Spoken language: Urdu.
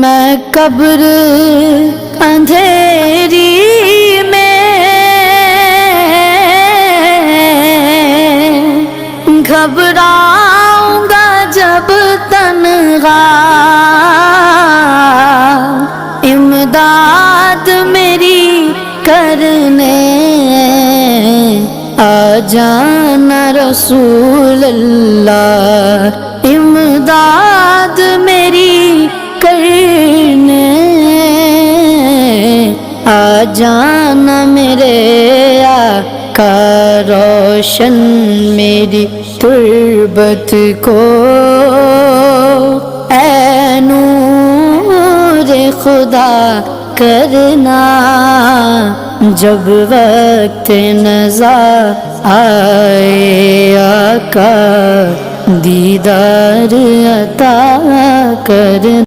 میں قبر اندھیری میں گھبراؤں گا جب تنہا، امداد میری کرنے آ جانا رسول اللہ، امداد میری کرنے آ جانا میرے آقا، روشن میری تربت کو اے نور خدا کرنا، جب وقت نزا آئے آقا دیدار عطا کرنا۔